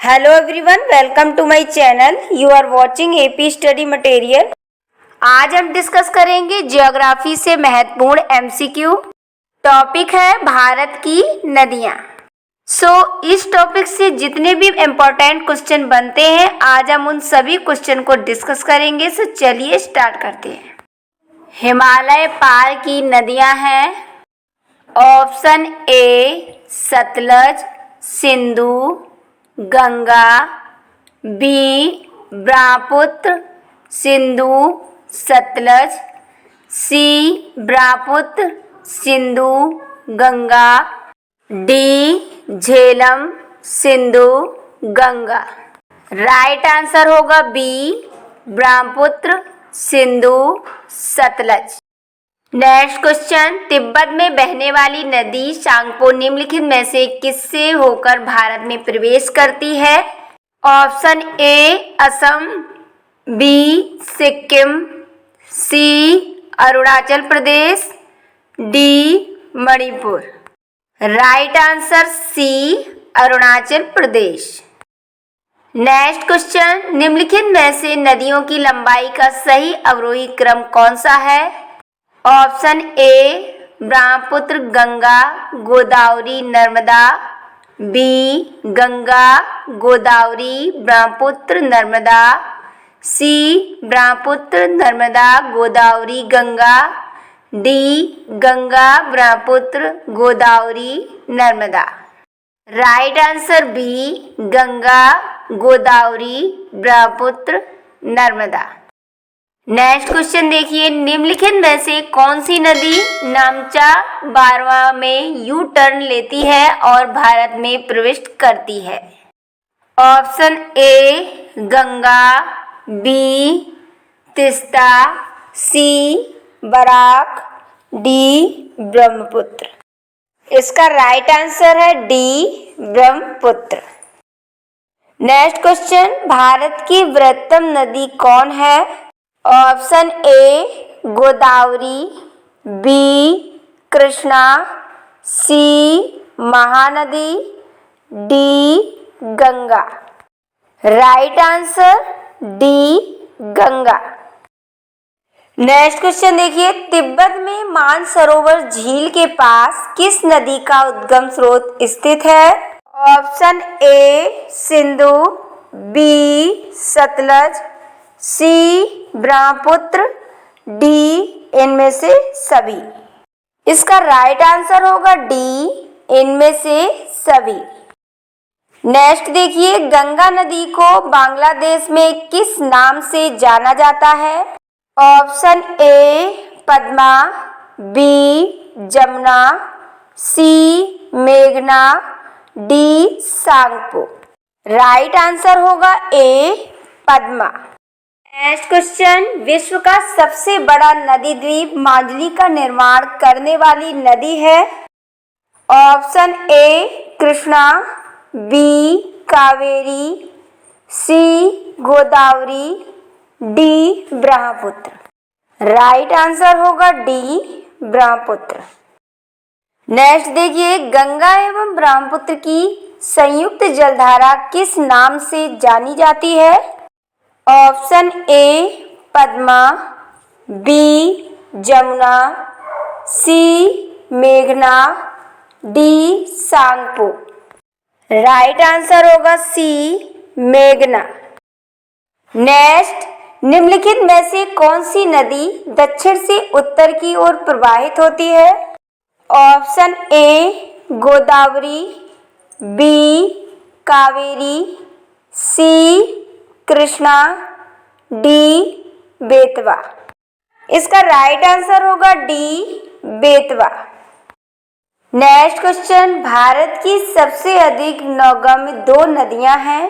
Hello everyone, welcome to my channel. You are watching AP study material. आज हम discuss करेंगे geography से महत्वपूर्ण एमसीक्यू। टॉपिक है भारत की नदियाँ। इस टॉपिक से जितने भी इम्पोर्टेंट क्वेश्चन बनते हैं आज हम उन सभी क्वेश्चन को डिस्कस करेंगे। चलिए स्टार्ट करते हैं। हिमालय पार की नदियाँ हैं। Option A Sutlej, Sindhu, Ganga, B Brahmaputra, Sindhu, Sutlej, C Brahmaputra, Sindhu, Ganga, D Jhelum, Sindhu, Ganga. Right answer होगा B Brahmaputra, Sindhu, Sutlej. Next question, Tibet में बहने वाली नदी सांगपो निम्नलिखित में से किससे होकर भारत में प्रवेश करती है? Option A Assam, B Sikkim, C Arunachal Pradesh, D Manipur. Right answer C Arunachal Pradesh. Next question, निम्नलिखित में से नदियों की लंबाई का सही अवरोही क्रम कौन सा है? Option A Brahmaputra, Ganga, Godavari, Narmada, B Ganga, Godavari, Brahmaputra, Narmada, C Brahmaputra, Narmada, Godavari, Ganga, D Ganga, Brahmaputra, Godavari, Narmada. Right answer B Ganga, Godavari, Brahmaputra, Narmada. Next question देखिए, निम्नलिखित में से कौन सी नदी नामचा बारवा में यू टर्न लेती है और भारत में प्रवेश करती है? Option A Ganga, B Teesta, C Barak, D Brahmaputra. इसका राइट आंसर है D Brahmaputra. Next question, Bharat की वृहत्तम नदी कौन है? Option A Godavari, B Krishna, C Mahanadi, D Ganga. Right answer D Ganga. Next question देखिए, तिब्बत में मानसरोवर झील के पास किस नदी का उद्गम स्रोत स्थित है? Option A Sindhu, B Sutlej, C Brahmaputra, D इनमें से सभी। इसका राइट आंसर होगा डी इनमें से सभी। नेक्स्ट देखिए, गंगा नदी को बांग्लादेश में किस नाम से जाना जाता है? Option A Padma, B Jamuna, C मेघना, डी सांगपो। राइट आंसर होगा ए पद्मा। नेक्स्ट क्वेश्चन, विश्व का सबसे बड़ा नदी द्वीप माजुली का निर्माण करने वाली नदी है? Option A Krishna, B Kaveri, C Godavari, D Brahmaputra. Right answer होगा डी ब्रह्मपुत्र। नेक्स्ट देखिए, गंगा एवं ब्रह्मपुत्र की संयुक्त जलधारा किस नाम से जानी जाती है? Option A Padma, B Jamuna, C मेघना, डी सांगपो। राइट आंसर होगा सी मेघना। नेक्स्ट, निम्नलिखित में से कौन सी नदी दक्षिण से उत्तर की ओर प्रवाहित होती है? Option A Godavari, B Kaveri, C Krishna, D Betwa. इसका राइट आंसर होगा D Betwa. Next question, Bharat की सबसे अधिक नौगम्य दो नदियां हैं।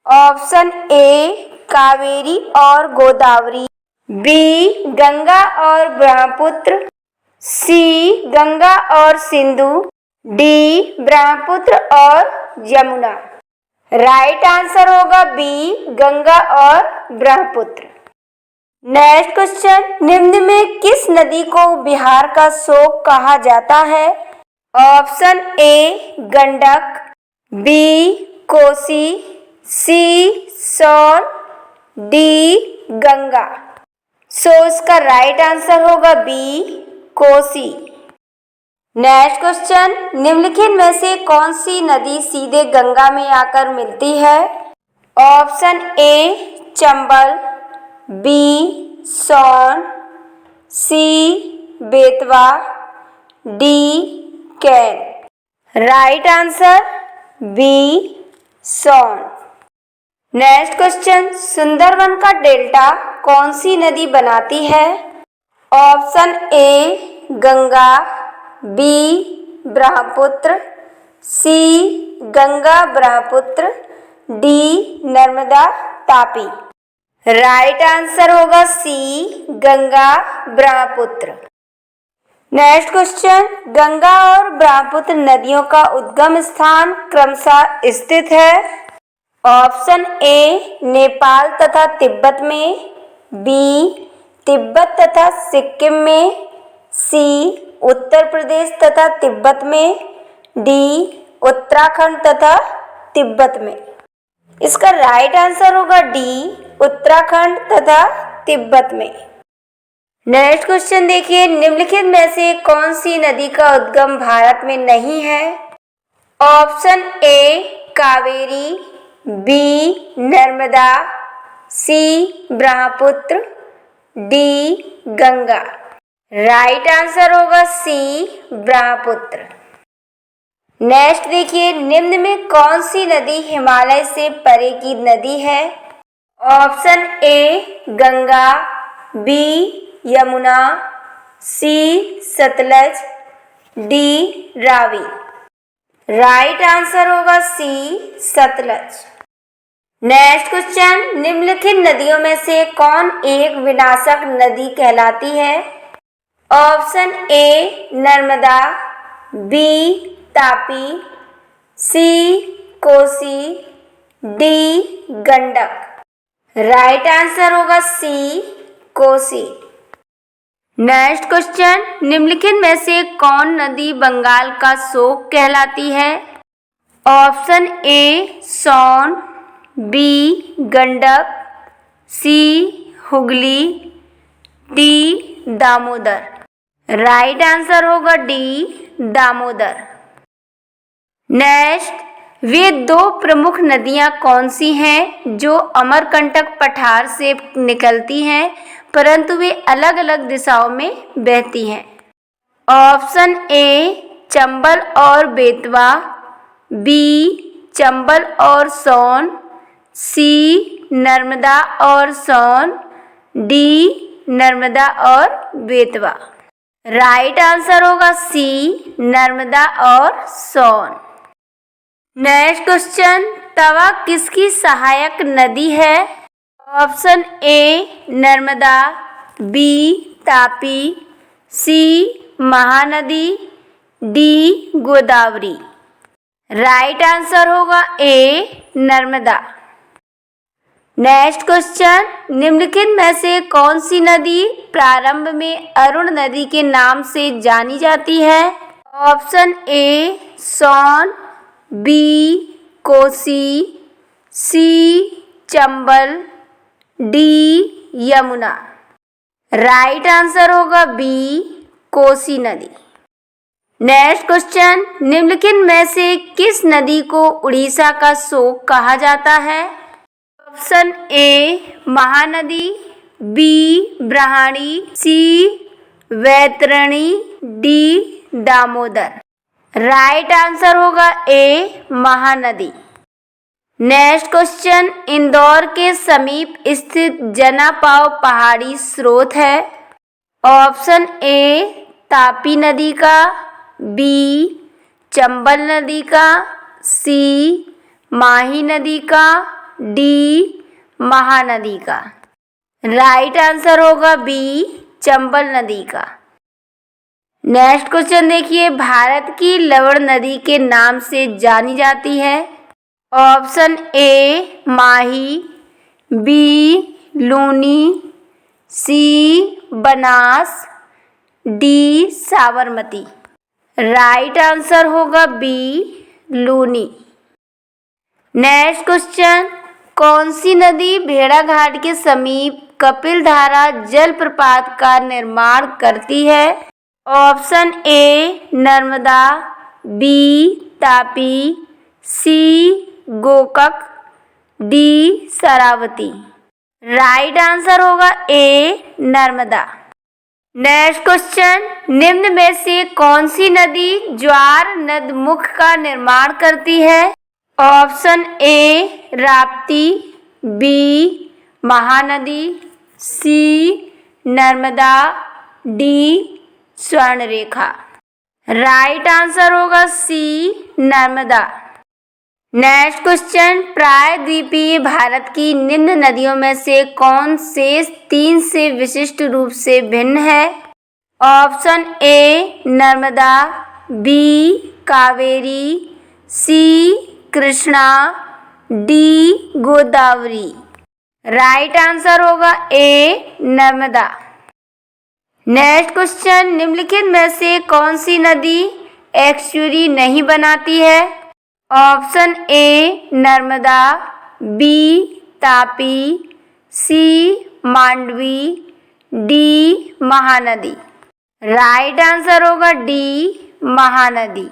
ऑप्शन ए कावेरी और गोदावरी, बी गंगा और ब्रह्मपुत्र, सी गंगा और सिंधु, डी ब्रह्मपुत्र और यमुना। राइट आंसर होगा बी गंगा और ब्रह्मपुत्र। नेक्स्ट क्वेश्चन, निम्न में किस नदी को बिहार का शोक कहा जाता है? Option A Gandak, B Kosi, C Son, D Ganga. So इसका राइट आंसर होगा बी कोसी। नेक्स्ट क्वेश्चन, निम्नलिखित में से कौन सी नदी सीधे गंगा में आकर मिलती है? Option A Chambal, B Son, C Betwa, D Ken. Right answer B Son. Next question, Sundarban का डेल्टा कौन सी नदी बनाती है? Option A Ganga, B Brahmaputra, C Ganga Brahmaputra, D Narmada Tapi. Right answer होगा C Ganga Brahmaputra. Next question, Ganga और ब्रह्मपुत्र नदियों का उद्गम स्थान क्रमशः स्थित है? ऑप्शन ए नेपाल तथा तिब्बत में, बी तिब्बत तथा सिक्किम में, सी उत्तर प्रदेश तथा तिब्बत में, डी उत्तराखंड तथा तिब्बत में। इसका राइट आंसर होगा डी उत्तराखंड तथा तिब्बत में। नेक्स्ट क्वेश्चन देखिए, निम्नलिखित में से कौन सी नदी का उद्गम भारत में नहीं है? Option A Kaveri, B Narmada, C Brahmaputra, D Ganga. Right answer होगा सी ब्रह्मपुत्र। नेक्स्ट देखिए, निम्न में कौन सी नदी हिमालय से परे की नदी है? Option A Ganga, B Yamuna, C Satluj, D Ravi. Right answer होगा सी सतलज। नेक्स्ट क्वेश्चन, निम्नलिखित नदियों में से कौन एक विनाशक नदी कहलाती है? Option A Narmada, B Tapi, C Kosi, D Gandak. Right answer होगा सी कोसी। नेक्स्ट क्वेश्चन, निम्नलिखित में से कौन नदी बंगाल का शोक कहलाती है? Option A Son, B Gandak, C Hooghly, D Damodar. Right answer होगा डी दामोदर। नेक्स्ट, वे दो प्रमुख नदियां कौन सी हैं जो अमरकंटक पठार से निकलती हैं परंतु वे अलग अलग दिशाओं में बहती हैं? ऑप्शन ए चंबल और बेतवा, बी चंबल और सोन, सी नर्मदा और सोन, डी नर्मदा और बेतवा। राइट आंसर होगा सी नर्मदा और सोन। नेक्स्ट क्वेश्चन, तवा किसकी सहायक नदी है? Option A Narmada, B Tapi, C Mahanadi, D Godavari. Right answer होगा ए नर्मदा। नेक्स्ट क्वेश्चन, निम्नलिखित में से कौन सी नदी प्रारंभ में अरुण नदी के नाम से जानी जाती है? Option A Son, B Kosi, C Chambal, D Yamuna. Right answer होगा बी कोसी नदी। नेक्स्ट क्वेश्चन, निम्नलिखित में से किस नदी को उड़ीसा का शोक कहा जाता है? Option A Mahanadi, B Brahmani, C Vaitarani, D Damodar. Right answer होगा A Mahanadi. Next question, Indore के समीप स्थित जनापाव पहाड़ी स्रोत है? ऑप्शन ए तापी नदी का, बी चंबल नदी का, सी माही नदी का, डी महानदी का। राइट आंसर होगा बी चंबल नदी का। नेक्स्ट क्वेश्चन देखिए, भारत की लवण नदी के नाम से जानी जाती है? Option A Mahi, B Luni, C Banas, D Sabarmati. Right answer होगा बी लूनी। नेक्स्ट क्वेश्चन, कौन सी नदी भेड़ाघाट के समीप कपिलधारा जलप्रपात का निर्माण करती है? Option A Narmada, B Tapi, C Gokak, D Sharavati. Right answer होगा ए नर्मदा। नेक्स्ट क्वेश्चन, निम्न में से कौन सी नदी ज्वार नदमुख का निर्माण करती है? Option A Rapti, B Mahanadi, C Narmada, D Subarnarekha. Right answer होगा सी नर्मदा। नेक्स्ट क्वेश्चन, प्रायद्वीपीय भारत की निम्न नदियों में से कौन शेष 3 से विशिष्ट रूप से भिन्न है? Option A Narmada, B Kaveri, C Krishna, D Godavari. Right answer होगा ए नर्मदा। नेक्स्ट क्वेश्चन, निम्नलिखित में से कौन सी नदी एक्स्यूरी नहीं बनाती है? Option A Narmada, B Tapi, C Mandvi, D Mahanadi. Right answer होगा D Mahanadi.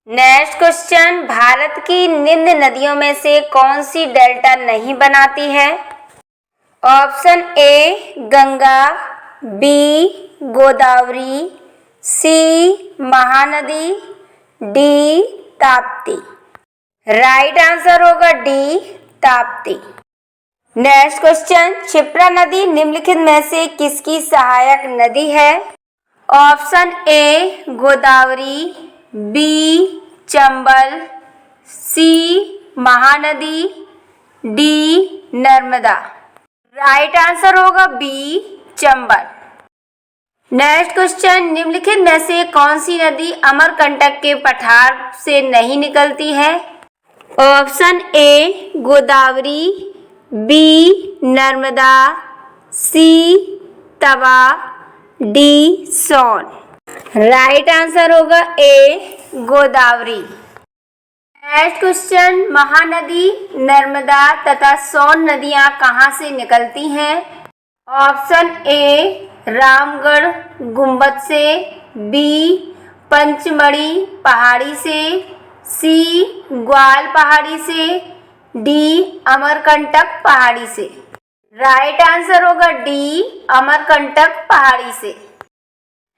Next question, Bharat की निम्न नदियों में से कौन सी डेल्टा नहीं बनाती है? Option A Ganga, B Godavari, C Mahanadi, D Tapti. Right answer होगा D Tapti. Next question, Kshipra नदी निम्नलिखित में से किसकी सहायक नदी है? Option A Godavari, B Chambal, C Mahanadi, D Narmada. Right answer होगा बी चंबल। नेक्स्ट क्वेश्चन, निम्नलिखित में से कौन सी नदी अमरकंटक के पठार से नहीं निकलती है? Option A Godavari, B Narmada, C Tawa, D Son. Right answer होगा A Godavari. Next question, Mahanadi Narmada तथा सोन नदियां कहाँ से निकलती हैं? ऑप्शन ए रामगढ़ गुंबद से, बी पंचमढ़ी पहाड़ी से, सी ग्वाल पहाड़ी से, डी अमरकंटक पहाड़ी से। राइट आंसर होगा डी अमरकंटक पहाड़ी से।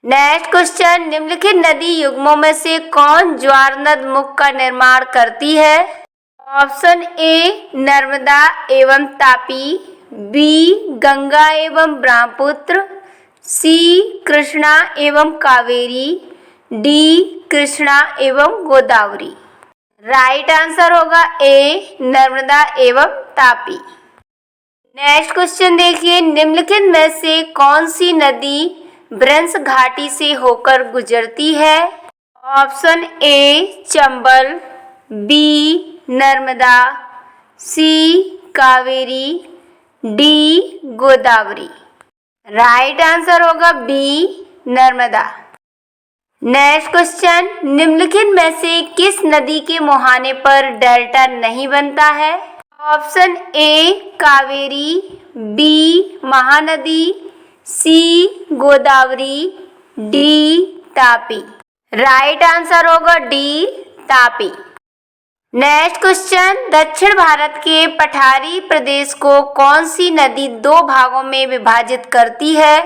नेक्स्ट क्वेश्चन, निम्नलिखित नदी युग्मों में से कौन ज्वार नदमुख का निर्माण करती है? ऑप्शन ए नर्मदा एवं तापी, बी गंगा एवं ब्रह्मपुत्र, सी कृष्णा एवं कावेरी, डी कृष्णा एवं गोदावरी। राइट आंसर होगा ए नर्मदा एवं तापी। नेक्स्ट क्वेश्चन देखिए, निम्नलिखित में से कौन सी नदी ब्रंश घाटी से होकर गुजरती है? Option A Chambal, B Narmada, C Kaveri, D Godavari. Right answer होगा बी नर्मदा। नेक्स्ट क्वेश्चन, निम्नलिखित में से किस नदी के मुहाने पर डेल्टा नहीं बनता है? Option A Kaveri, B Mahanadi, C Godavari, D Tapi. Right answer होगा डी तापी। नेक्स्ट क्वेश्चन, दक्षिण भारत के पठारी प्रदेश को कौन सी नदी 2 भागों में विभाजित करती है?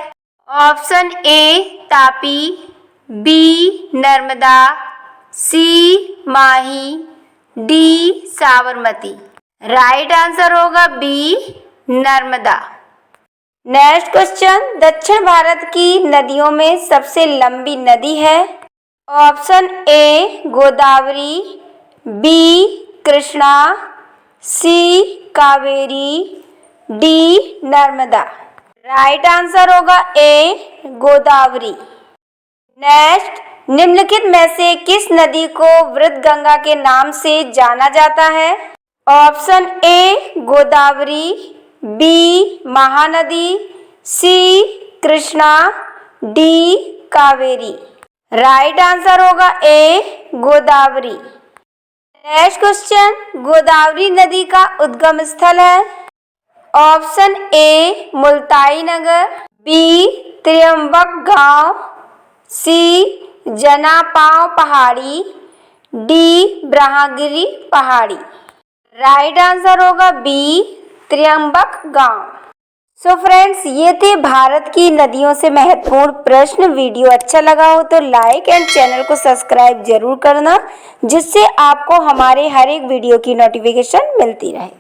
Option A Tapi, B Narmada, C Mahi, D Sabarmati. Right answer होगा बी नर्मदा। नेक्स्ट क्वेश्चन, दक्षिण भारत की नदियों में सबसे लंबी नदी है? Option A Godavari, B Krishna, C Kaveri, D Narmada. Right answer होगा ए गोदावरी। नेक्स्ट, निम्नलिखित में से किस नदी को वृद्धगंगा के नाम से जाना जाता है? Option A Godavari, B Mahanadi, C Krishna, D Kaveri. Right answer होगा A Godavari. Next question, Godavari नदी का उद्गम स्थल है। ऑप्शन ए मुल्ताई नगर, बी त्र्यंबक गांव, सी जनापाव पहाड़ी, डी ब्रह्मगिरी पहाड़ी। राइट आंसर होगा बी त्र्यंबक गांव। सो फ्रेंड्स, ये थे भारत की नदियों से महत्वपूर्ण प्रश्न। वीडियो अच्छा लगा हो तो लाइक एंड चैनल को सब्सक्राइब जरूर करना, जिससे आपको हमारे हर एक वीडियो की नोटिफिकेशन मिलती रहे।